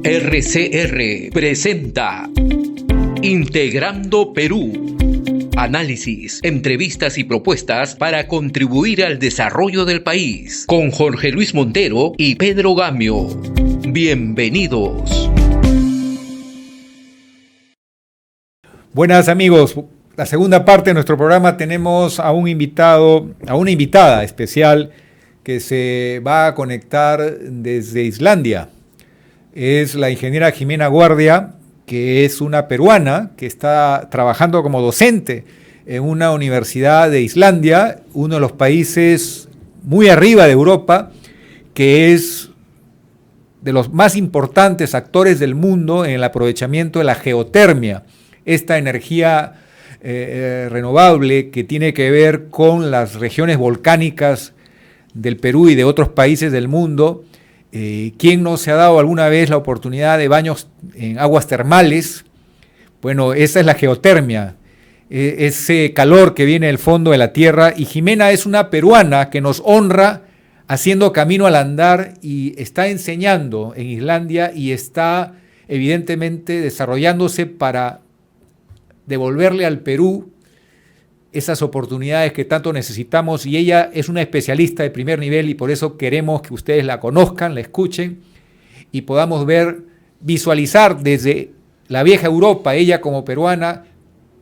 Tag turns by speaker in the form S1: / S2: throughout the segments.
S1: RCR presenta Integrando Perú. Análisis, entrevistas y propuestas para contribuir al desarrollo del país. Con Jorge Luis Montero y Pedro Gamio. Bienvenidos.
S2: Buenas amigos, la segunda parte de nuestro programa tenemos a un invitado, a una invitada especial que se va a conectar desde Islandia. Es la ingeniera Jimena Guardia, que es una peruana que está trabajando como docente en una universidad de Islandia, uno de los países muy arriba de Europa, que es de los más importantes actores del mundo en el aprovechamiento de la geotermia, esta energía renovable que tiene que ver con las regiones volcánicas del Perú y de otros países del mundo. ¿Quién no se ha dado alguna vez la oportunidad de baños en aguas termales? Bueno, esa es la geotermia, ese calor que viene del fondo de la tierra. Y Jimena es una peruana que nos honra haciendo camino al andar y está enseñando en Islandia y está evidentemente desarrollándose para devolverle al Perú esas oportunidades que tanto necesitamos, y ella es una especialista de primer nivel y por eso queremos que ustedes la conozcan, la escuchen y podamos visualizar desde la vieja Europa, ella como peruana,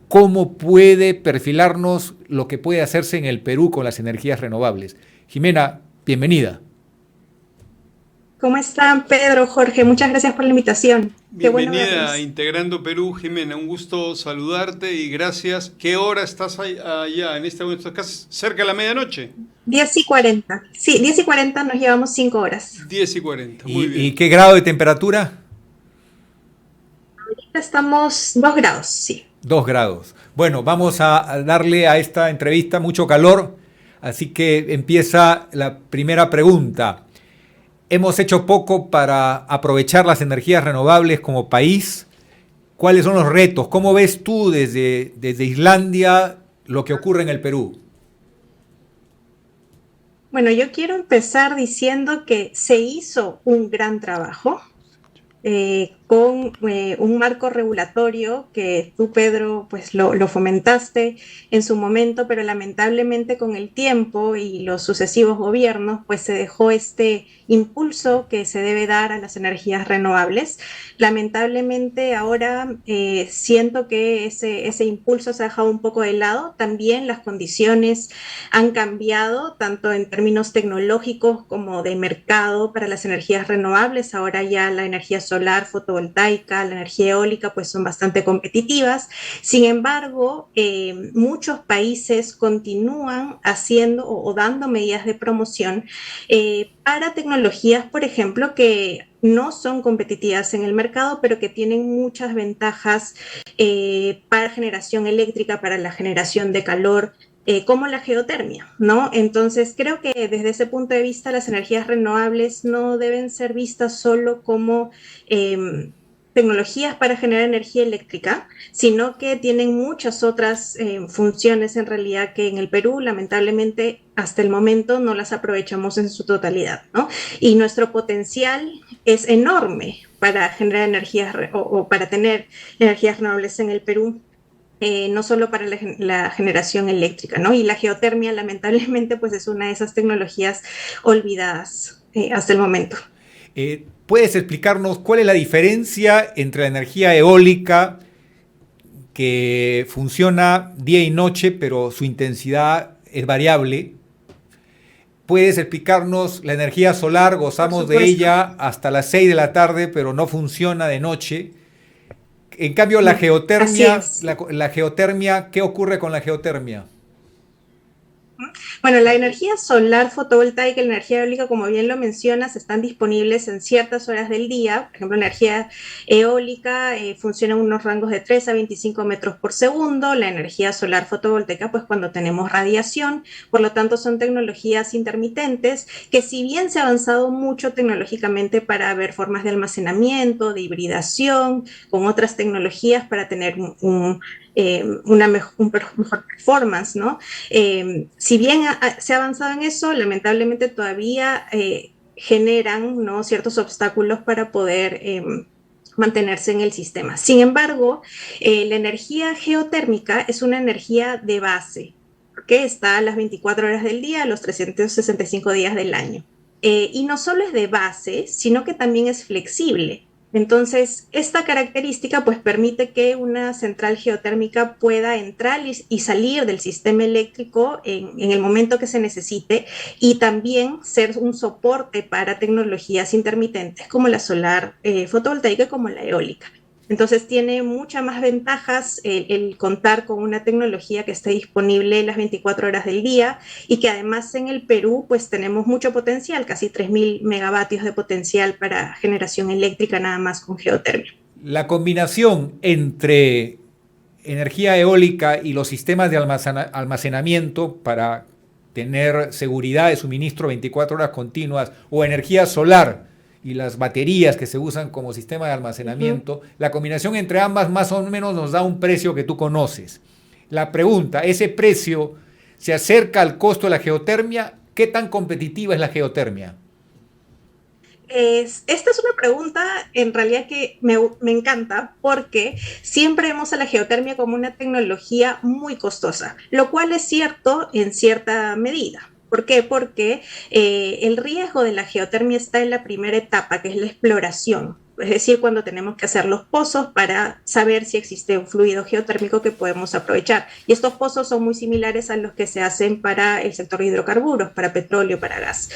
S2: cómo puede perfilarnos lo que puede hacerse en el Perú con las energías renovables. Jimena, bienvenida.
S3: ¿Cómo están, Pedro, Jorge? Muchas gracias por la invitación.
S4: Bienvenida a Integrando Perú, Jimena. Un gusto saludarte y gracias. ¿Qué hora estás allá en este momento? ¿Estás cerca de la medianoche?
S3: 10:40. Sí, 10:40, nos llevamos 5 horas.
S4: 10:40, muy bien.
S2: ¿Y qué grado de temperatura?
S3: Ahorita estamos 2 grados, sí.
S2: 2 grados. Bueno, vamos a darle a esta entrevista mucho calor, así que empieza la primera pregunta. Hemos hecho poco para aprovechar las energías renovables como país. ¿Cuáles son los retos? ¿Cómo ves tú desde Islandia lo que ocurre en el Perú?
S3: Bueno, yo quiero empezar diciendo que se hizo un gran trabajo con un marco regulatorio que tú, Pedro, pues lo fomentaste en su momento, pero lamentablemente con el tiempo y los sucesivos gobiernos, pues se dejó este impulso que se debe dar a las energías renovables. Lamentablemente ahora siento que ese impulso se ha dejado un poco de lado. También las condiciones han cambiado, tanto en términos tecnológicos como de mercado para las energías renovables. Ahora ya la energía solar, fotovoltaica, la energía eólica, pues son bastante competitivas. Sin embargo, muchos países continúan haciendo o dando medidas de promoción para tecnologías, por ejemplo, que no son competitivas en el mercado, pero que tienen muchas ventajas para generación eléctrica, para la generación de calor, como la geotermia, ¿no? Entonces, creo que desde ese punto de vista las energías renovables no deben ser vistas solo como tecnologías para generar energía eléctrica, sino que tienen muchas otras funciones en realidad que en el Perú, lamentablemente, hasta el momento no las aprovechamos en su totalidad, ¿no? Y nuestro potencial es enorme para generar energías o para tener energías renovables en el Perú. No solo para la generación eléctrica, ¿no? Y la geotermia, lamentablemente, pues es una de esas tecnologías olvidadas hasta el momento.
S2: ¿Puedes explicarnos cuál es la diferencia entre la energía eólica, que funciona día y noche, pero su intensidad es variable? ¿Puedes explicarnos la energía solar? Gozamos de ella hasta las 6 de la tarde, pero no funciona de noche. En cambio, la geotermia, la geotermia, ¿qué ocurre con la geotermia?
S3: Bueno, la energía solar fotovoltaica y la energía eólica, como bien lo mencionas, están disponibles en ciertas horas del día. Por ejemplo, la energía eólica funciona en unos rangos de 3 a 25 metros por segundo. La energía solar fotovoltaica, pues cuando tenemos radiación. Por lo tanto, son tecnologías intermitentes que, si bien se ha avanzado mucho tecnológicamente para ver formas de almacenamiento, de hibridación, con otras tecnologías para tener una mejor performance, ¿no? Si bien se ha avanzado en eso, lamentablemente todavía generan, ¿no?, ciertos obstáculos para poder mantenerse en el sistema. Sin embargo, la energía geotérmica es una energía de base, que está a las 24 horas del día, a los 365 días del año. Y no solo es de base, sino que también es flexible. Entonces, esta característica pues permite que una central geotérmica pueda entrar y salir del sistema eléctrico en el momento que se necesite, y también ser un soporte para tecnologías intermitentes como la solar fotovoltaica y como la eólica. Entonces tiene muchas más ventajas el contar con una tecnología que esté disponible las 24 horas del día, y que además en el Perú pues tenemos mucho potencial, casi 3.000 megavatios de potencial para generación eléctrica nada más con geotermia.
S2: La combinación entre energía eólica y los sistemas de almacenamiento para tener seguridad de suministro 24 horas continuas, o energía solar y las baterías que se usan como sistema de almacenamiento, la combinación entre ambas más o menos nos da un precio que tú conoces. La pregunta, ¿ese precio se acerca al costo de la geotermia? ¿Qué tan competitiva es la geotermia?
S3: Esta es una pregunta en realidad que me encanta, porque siempre vemos a la geotermia como una tecnología muy costosa, lo cual es cierto en cierta medida. ¿Por qué? Porque el riesgo de la geotermia está en la primera etapa, que es la exploración. Es decir, cuando tenemos que hacer los pozos para saber si existe un fluido geotérmico que podemos aprovechar. Y estos pozos son muy similares a los que se hacen para el sector de hidrocarburos, para petróleo, para gas.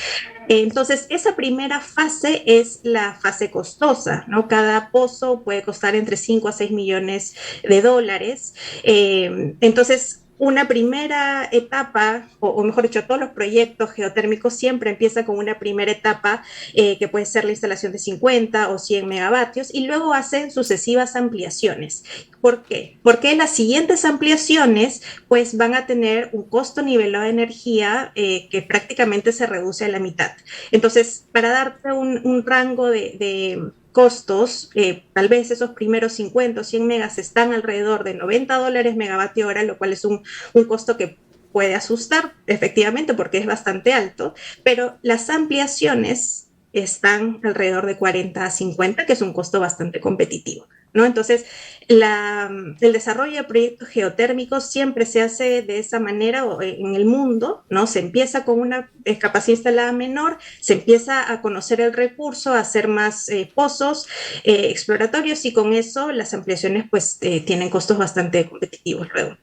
S3: Entonces, esa primera fase es la fase costosa, ¿no? Cada pozo puede costar entre 5 a 6 millones de dólares. Entonces, una primera etapa, o mejor dicho, todos los proyectos geotérmicos siempre empiezan con una primera etapa que puede ser la instalación de 50 o 100 megavatios, y luego hacen sucesivas ampliaciones. ¿Por qué? Porque las siguientes ampliaciones pues van a tener un costo nivelado de energía que prácticamente se reduce a la mitad. Entonces, para darte un rango de costos, tal vez esos primeros 50 o 100 megas están alrededor de $90 megavatio hora, lo cual es un costo que puede asustar, efectivamente, porque es bastante alto, pero las ampliaciones están alrededor de 40 a 50, que es un costo bastante competitivo, ¿no? Entonces, el desarrollo de proyectos geotérmicos siempre se hace de esa manera en el mundo, ¿no? Se empieza con una capacidad instalada menor, se empieza a conocer el recurso, a hacer más pozos exploratorios, y con eso las ampliaciones pues tienen costos bastante competitivos luego.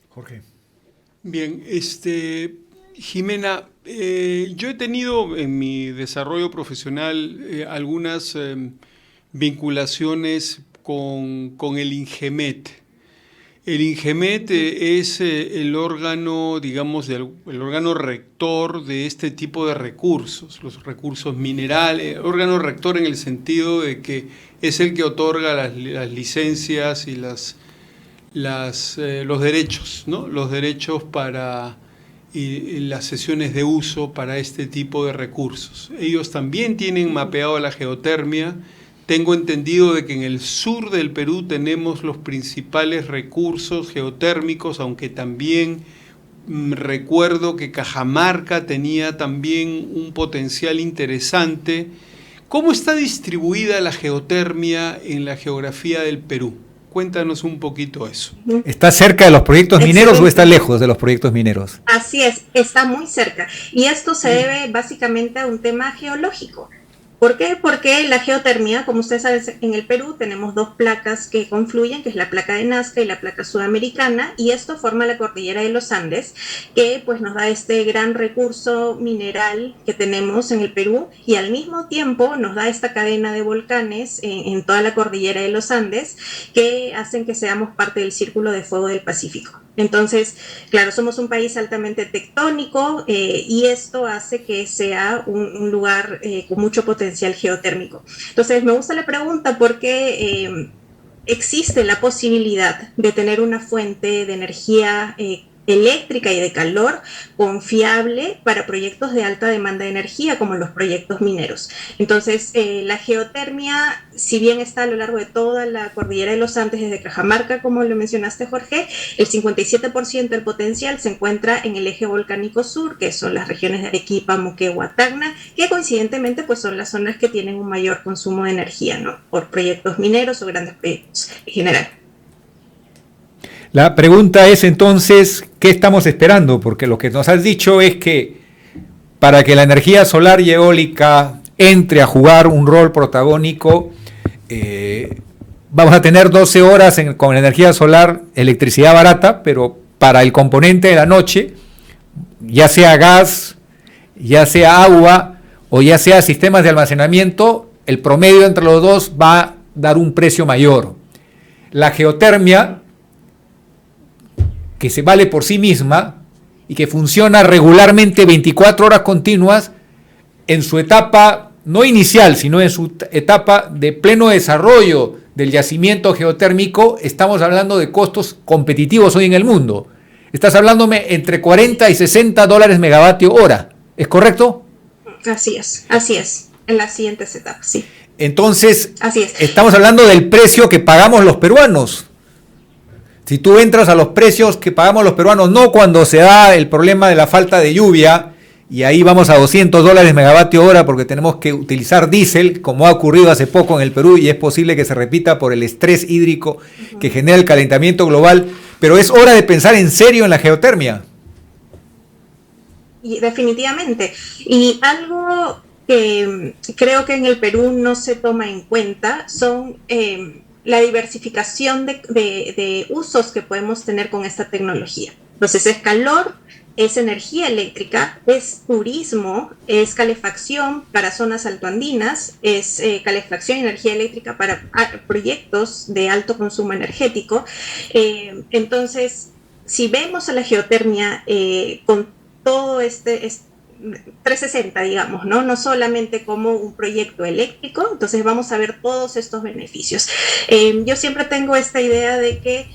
S2: Jorge.
S4: Bien, Jimena, yo he tenido en mi desarrollo profesional algunas vinculaciones con el INGEMET. El INGEMET es el órgano, digamos, el órgano rector de este tipo de recursos, los recursos minerales, órgano rector en el sentido de que es el que otorga las licencias y los derechos, ¿no? Los derechos para las sesiones de uso para este tipo de recursos. Ellos también tienen mapeado la geotermia. Tengo entendido de que en el sur del Perú tenemos los principales recursos geotérmicos, aunque también recuerdo que Cajamarca tenía también un potencial interesante. ¿Cómo está distribuida la geotermia en la geografía del Perú? Cuéntanos un poquito eso.
S2: ¿Está cerca de los proyectos mineros o está lejos de los proyectos mineros?
S3: Así es, está muy cerca. Y esto se debe básicamente a un tema geológico. ¿Por qué? Porque la geotermia, como ustedes saben, en el Perú tenemos dos placas que confluyen, que es la placa de Nazca y la placa sudamericana, y esto forma la cordillera de los Andes, que pues nos da este gran recurso mineral que tenemos en el Perú, y al mismo tiempo nos da esta cadena de volcanes en toda la cordillera de los Andes, que hacen que seamos parte del Círculo de Fuego del Pacífico. Entonces, claro, somos un país altamente tectónico y esto hace que sea un lugar con mucho potencial geotérmico. Entonces, me gusta la pregunta porque existe la posibilidad de tener una fuente de energía eléctrica y de calor confiable para proyectos de alta demanda de energía como los proyectos mineros. Entonces, la geotermia, si bien está a lo largo de toda la cordillera de los Andes, desde Cajamarca, como lo mencionaste, Jorge, el 57% del potencial se encuentra en el eje volcánico sur, que son las regiones de Arequipa, Moquegua, Tacna, que coincidentemente pues son las zonas que tienen un mayor consumo de energía, ¿no? Por proyectos mineros o grandes proyectos en general.
S2: La pregunta es entonces, ¿qué estamos esperando? Porque lo que nos has dicho es que para que la energía solar y eólica entre a jugar un rol protagónico, vamos a tener 12 horas con energía solar, electricidad barata, pero para el componente de la noche, ya sea gas, ya sea agua o ya sea sistemas de almacenamiento, el promedio entre los dos va a dar un precio mayor. La geotermia, que se vale por sí misma y que funciona regularmente 24 horas continuas, en su etapa no inicial, sino en su etapa de pleno desarrollo del yacimiento geotérmico, estamos hablando de costos competitivos hoy en el mundo. Estás hablándome entre 40 y 60 dólares megavatio hora, ¿es correcto?
S3: Así es, en las siguientes etapas, sí.
S2: Entonces,
S3: así es.
S2: Estamos hablando del precio que pagamos los peruanos. Si tú entras a los precios que pagamos los peruanos, no cuando se da el problema de la falta de lluvia, y ahí vamos a 200 dólares megavatio hora porque tenemos que utilizar diésel, como ha ocurrido hace poco en el Perú, y es posible que se repita por el estrés hídrico que genera el calentamiento global, pero es hora de pensar en serio en la geotermia.
S3: Y definitivamente. Y algo que creo que en el Perú no se toma en cuenta son la diversificación de usos que podemos tener con esta tecnología. Entonces es calor, es energía eléctrica, es turismo, es calefacción para zonas altoandinas, es calefacción y energía eléctrica para proyectos de alto consumo energético. Entonces, si vemos a la geotermia con todo este 360, digamos, ¿no? No solamente como un proyecto eléctrico, entonces vamos a ver todos estos beneficios. Yo siempre tengo esta idea de que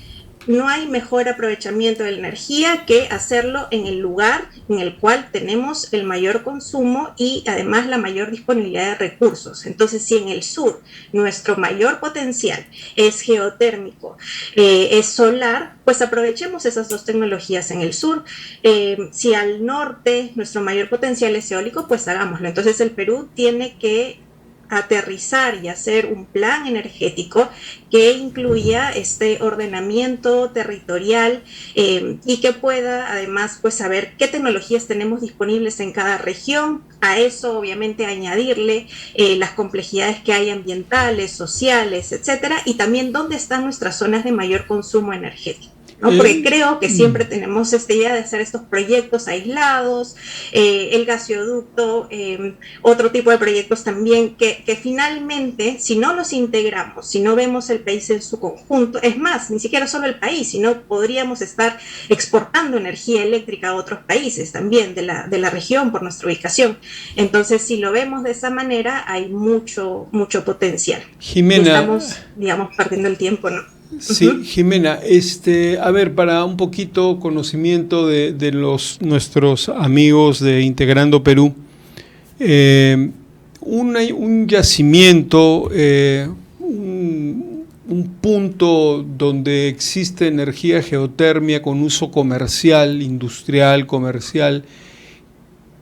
S3: no hay mejor aprovechamiento de la energía que hacerlo en el lugar en el cual tenemos el mayor consumo y además la mayor disponibilidad de recursos. Entonces, si en el sur nuestro mayor potencial es geotérmico, es solar, pues aprovechemos esas dos tecnologías en el sur. Si al norte nuestro mayor potencial es eólico, pues hagámoslo. Entonces, el Perú tiene que aterrizar y hacer un plan energético que incluya este ordenamiento territorial y que pueda además pues saber qué tecnologías tenemos disponibles en cada región. A eso obviamente añadirle las complejidades que hay ambientales, sociales, etcétera, y también dónde están nuestras zonas de mayor consumo energético, ¿no? Porque creo que siempre tenemos esta idea de hacer estos proyectos aislados, el gasoducto, otro tipo de proyectos también que finalmente, si no los integramos, si no vemos el país en su conjunto, es más, ni siquiera solo el país, sino podríamos estar exportando energía eléctrica a otros países también de la región por nuestra ubicación. Entonces, si lo vemos de esa manera, hay mucho potencial.
S4: Jimena,
S3: estamos, digamos, perdiendo el tiempo, ¿no?
S4: Sí, Jimena, a ver, para un poquito conocimiento de nuestros amigos de Integrando Perú, un yacimiento, un punto donde existe energía geotérmica con uso comercial, industrial, comercial,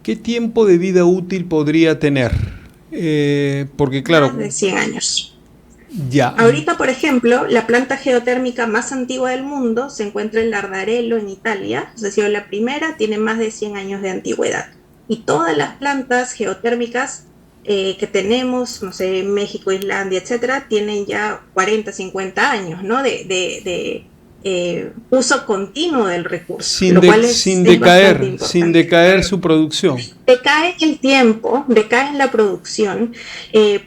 S4: ¿qué tiempo de vida útil podría tener? Porque claro...
S3: Más de 100 años.
S4: Ya.
S3: Ahorita, por ejemplo, la planta geotérmica más antigua del mundo se encuentra en Lardarello, en Italia. Es decir, la primera tiene más de 100 años de antigüedad. Y todas las plantas geotérmicas que tenemos, no sé, México, Islandia, etcétera, tienen ya 40, 50 años, ¿no? de uso continuo del recurso.
S4: Sin decaer su producción.
S3: Decae el tiempo, decae la producción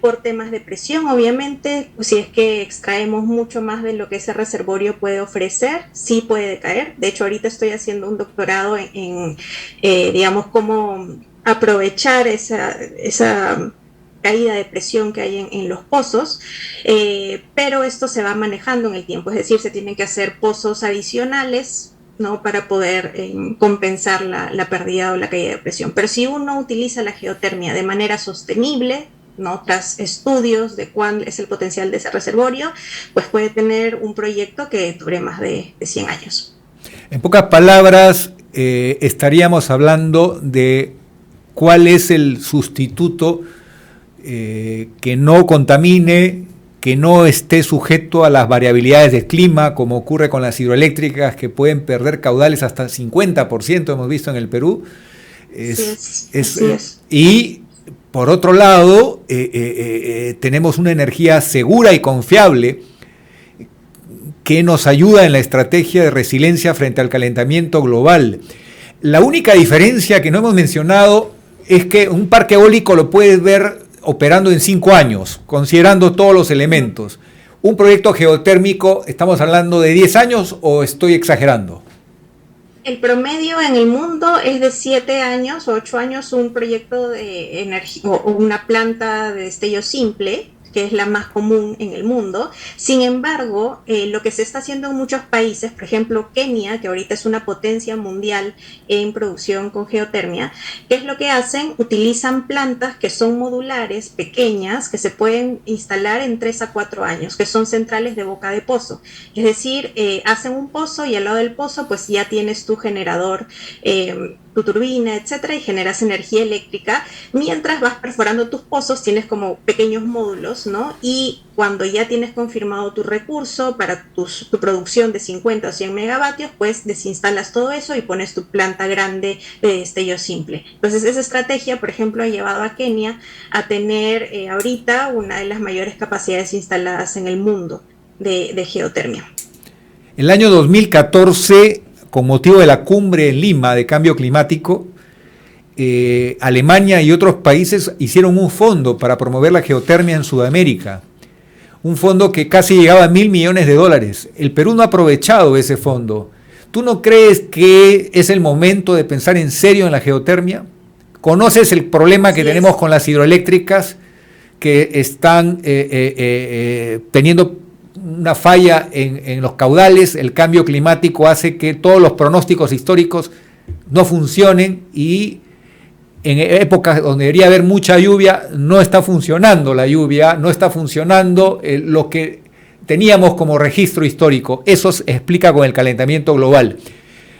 S3: por temas de presión, obviamente, si es que extraemos mucho más de lo que ese reservorio puede ofrecer, sí puede decaer. De hecho, ahorita estoy haciendo un doctorado en digamos, cómo aprovechar esa caída de presión que hay en los pozos, pero esto se va manejando en el tiempo, es decir, se tienen que hacer pozos adicionales ¿no? Para poder compensar la pérdida o la caída de presión. Pero si uno utiliza la geotermia de manera sostenible, ¿no? Tras estudios de cuál es el potencial de ese reservorio, pues puede tener un proyecto que dure más de 100 años.
S2: En pocas palabras, estaríamos hablando de cuál es el sustituto que no contamine, que no esté sujeto a las variabilidades del clima, como ocurre con las hidroeléctricas, que pueden perder caudales hasta 50%, hemos visto en el Perú.
S3: Así es.
S2: Y por otro lado, tenemos una energía segura y confiable que nos ayuda en la estrategia de resiliencia frente al calentamiento global. La única diferencia que no hemos mencionado es que un parque eólico lo puedes ver operando en 5 años, considerando todos los elementos. ¿Un proyecto geotérmico, estamos hablando de 10 años o estoy exagerando?
S3: El promedio en el mundo es de 7 años o 8 años un proyecto de energía o una planta de destello simple, que es la más común en el mundo. Sin embargo, lo que se está haciendo en muchos países, por ejemplo Kenia, que ahorita es una potencia mundial en producción con geotermia, ¿qué es lo que hacen? Utilizan plantas que son modulares, pequeñas, que se pueden instalar en 3 a 4 años, que son centrales de boca de pozo. Es decir, hacen un pozo y al lado del pozo pues ya tienes tu generador, tu turbina, etcétera, y generas energía eléctrica. Mientras vas perforando tus pozos, tienes como pequeños módulos, ¿no? Y cuando ya tienes confirmado tu recurso para tu producción de 50 o 100 megavatios, pues desinstalas todo eso y pones tu planta grande de destello simple. Entonces, esa estrategia, por ejemplo, ha llevado a Kenia a tener ahorita una de las mayores capacidades instaladas en el mundo de geotermia.
S2: El año 2014, con motivo de la cumbre en Lima de cambio climático, Alemania y otros países hicieron un fondo para promover la geotermia en Sudamérica, un fondo que casi llegaba a $1.000 millones. El Perú no ha aprovechado ese fondo. ¿Tú no crees que es el momento de pensar en serio en la geotermia? ¿Conoces el problema que tenemos con las hidroeléctricas que están teniendo una falla en los caudales? El cambio climático hace que todos los pronósticos históricos no funcionen y en épocas donde debería haber mucha lluvia no está funcionando la lluvia, no está funcionando lo que teníamos como registro histórico. Eso se explica con el calentamiento global.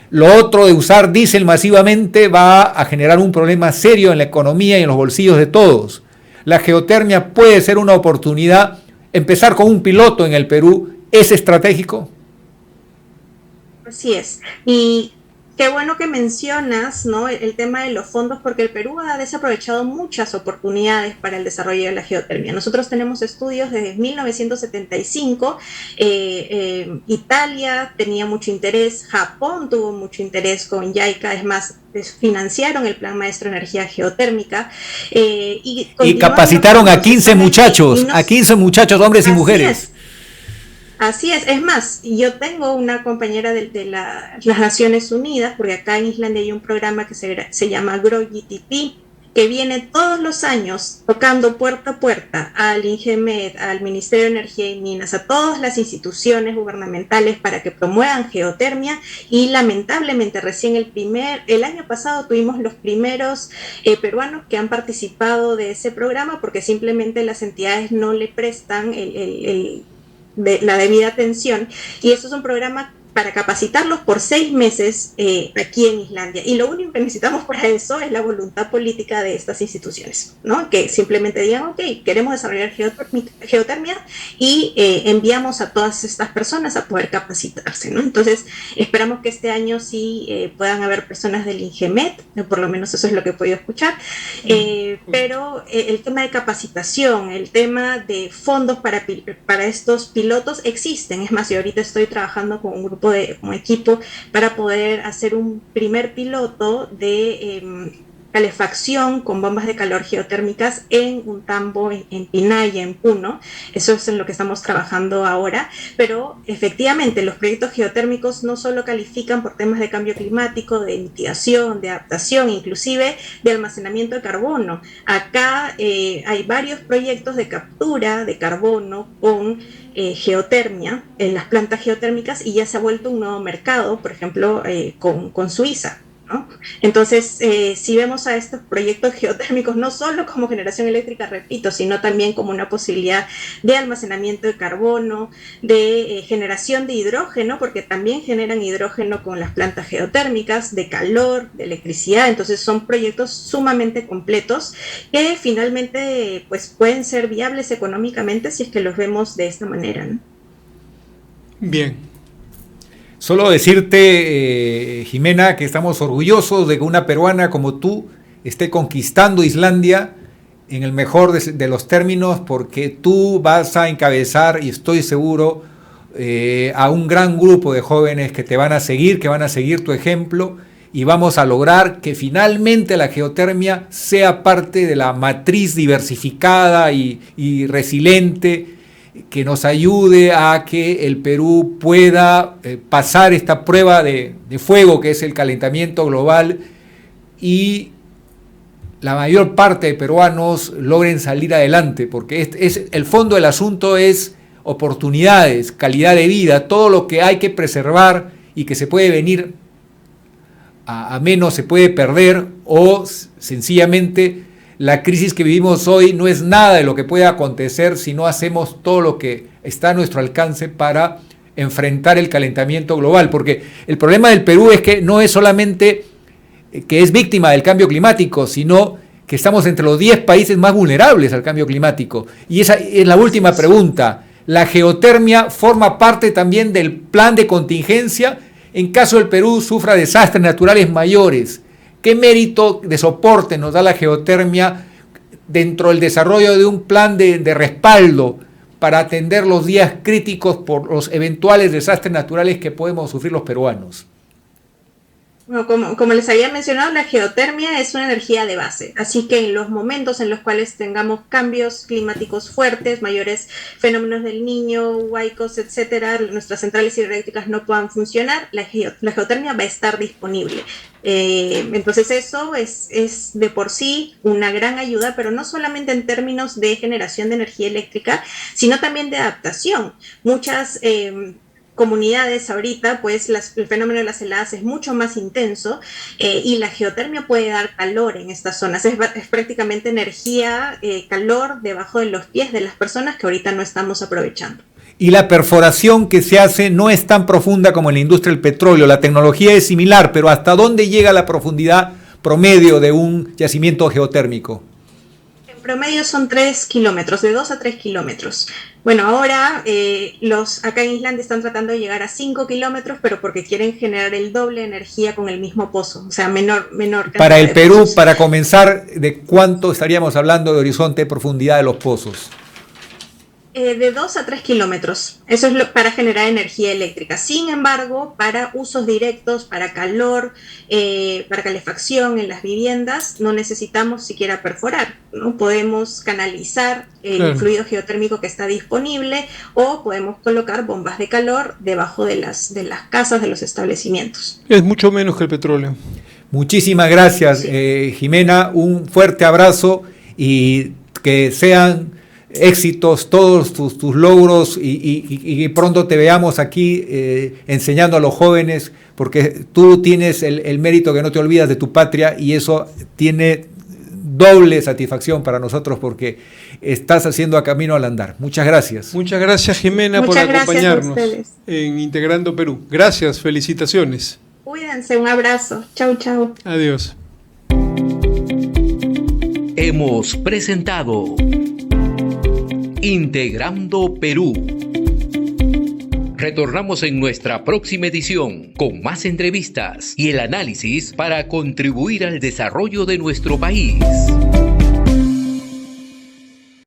S2: Lo otro de usar diésel masivamente va a generar un problema serio en la economía y en los bolsillos de todos. La geotermia puede ser una oportunidad. Empezar con un piloto en el Perú es estratégico.
S3: Así es. Y qué bueno que mencionas, ¿no?, el tema de los fondos, porque el Perú ha desaprovechado muchas oportunidades para el desarrollo de la geotermia. Nosotros tenemos estudios desde 1975, Italia tenía mucho interés, Japón tuvo mucho interés con JICA, es más, financiaron el Plan Maestro de Energía Geotérmica. Y
S2: capacitaron a 15 muchachos, a 15 muchachos, hombres y mujeres.
S3: Así es más, yo tengo una compañera de las Naciones Unidas, porque acá en Islandia hay un programa que se llama GrowGTP, que viene todos los años tocando puerta a puerta al INGEMED, al Ministerio de Energía y Minas, a todas las instituciones gubernamentales para que promuevan geotermia, y lamentablemente recién el año pasado tuvimos los primeros peruanos que han participado de ese programa porque simplemente las entidades no le prestan la debida atención, y eso es un programa para capacitarlos por 6 meses aquí en Islandia, y lo único que necesitamos para eso es la voluntad política de estas instituciones, ¿no? Que simplemente digan, ok, queremos desarrollar geotermia y enviamos a todas estas personas a poder capacitarse, ¿no? Entonces esperamos que este año sí puedan haber personas del INGEMED, por lo menos eso es lo que he podido escuchar, pero el tema de capacitación, el tema de fondos para estos pilotos existen. Es más, yo ahorita estoy trabajando con un grupo como equipo para poder hacer un primer piloto de calefacción con bombas de calor geotérmicas en Untambo, en Pinaya, en Puno. Eso es en lo que estamos trabajando ahora, pero efectivamente los proyectos geotérmicos no solo califican por temas de cambio climático, de mitigación, de adaptación, inclusive de almacenamiento de carbono. Acá hay varios proyectos de captura de carbono con geotermia en las plantas geotérmicas y ya se ha vuelto un nuevo mercado, por ejemplo, con Suiza, ¿no? Entonces, si vemos a estos proyectos geotérmicos no solo como generación eléctrica, repito, sino también como una posibilidad de almacenamiento de carbono, de generación de hidrógeno, porque también generan hidrógeno con las plantas geotérmicas, de calor, de electricidad. Entonces son proyectos sumamente completos que finalmente pues, pueden ser viables económicamente si es que los vemos de esta manera, ¿no?
S4: Bien.
S2: Solo decirte, Jimena, que estamos orgullosos de que una peruana como tú esté conquistando Islandia en el mejor de los términos, porque tú vas a encabezar, y estoy seguro, a un gran grupo de jóvenes que te van a seguir tu ejemplo, y vamos a lograr que finalmente la geotermia sea parte de la matriz diversificada y resiliente que nos ayude a que el Perú pueda pasar esta prueba de fuego que es el calentamiento global y la mayor parte de peruanos logren salir adelante, porque el fondo del asunto es oportunidades, calidad de vida, todo lo que hay que preservar y que se puede venir a menos se puede perder, o sencillamente la crisis que vivimos hoy no es nada de lo que pueda acontecer si no hacemos todo lo que está a nuestro alcance para enfrentar el calentamiento global, porque el problema del Perú es que no es solamente que es víctima del cambio climático, sino que estamos entre los 10 países más vulnerables al cambio climático. Y esa es la última pregunta. ¿La geotermia forma parte también del plan de contingencia en caso el Perú sufra desastres naturales mayores? ¿Qué mérito de soporte nos da la geotermia dentro del desarrollo de un plan de respaldo para atender los días críticos por los eventuales desastres naturales que podemos sufrir los peruanos?
S3: Bueno, como les había mencionado, la geotermia es una energía de base, así que en los momentos en los cuales tengamos cambios climáticos fuertes, mayores fenómenos del Niño, huaicos, etcétera, nuestras centrales hidroeléctricas no puedan funcionar, la geotermia va a estar disponible. Entonces eso es de por sí una gran ayuda, pero no solamente en términos de generación de energía eléctrica, sino también de adaptación. Muchas comunidades ahorita, pues el fenómeno de las heladas es mucho más intenso y la geotermia puede dar calor en estas zonas. Es prácticamente energía, calor debajo de los pies de las personas que ahorita no estamos aprovechando.
S2: Y la perforación que se hace no es tan profunda como en la industria del petróleo. La tecnología es similar, pero ¿hasta dónde llega la profundidad promedio de un yacimiento geotérmico?
S3: En promedio son 3 kilómetros, de 2 a 3 kilómetros. Bueno, ahora acá en Islandia están tratando de llegar a 5 kilómetros, pero porque quieren generar el doble de energía con el mismo pozo, o sea, menor cantidad.
S2: Para el Perú, pozos. Para comenzar, ¿de cuánto estaríamos hablando de horizonte de profundidad de los pozos?
S3: De 2 a 3 kilómetros. Eso es para generar energía eléctrica. Sin embargo, para usos directos, para calor, para calefacción en las viviendas, no necesitamos siquiera perforar, ¿no? Podemos canalizar el fluido geotérmico que está disponible o podemos colocar bombas de calor debajo de las casas, de los establecimientos.
S4: Es mucho menos que el petróleo.
S2: Muchísimas gracias, sí. Jimena. Un fuerte abrazo y que sean éxitos todos tus logros y pronto te veamos aquí enseñando a los jóvenes, porque tú tienes el mérito que no te olvidas de tu patria y eso tiene doble satisfacción para nosotros porque estás haciendo a camino al andar. Muchas gracias.
S4: Muchas gracias, Jimena, por acompañarnos en Integrando Perú. Gracias, felicitaciones.
S3: Cuídense, un abrazo. Chau, chau.
S4: Adiós.
S1: Hemos presentado Integrando Perú. Retornamos en nuestra próxima edición con más entrevistas y el análisis para contribuir al desarrollo de nuestro país.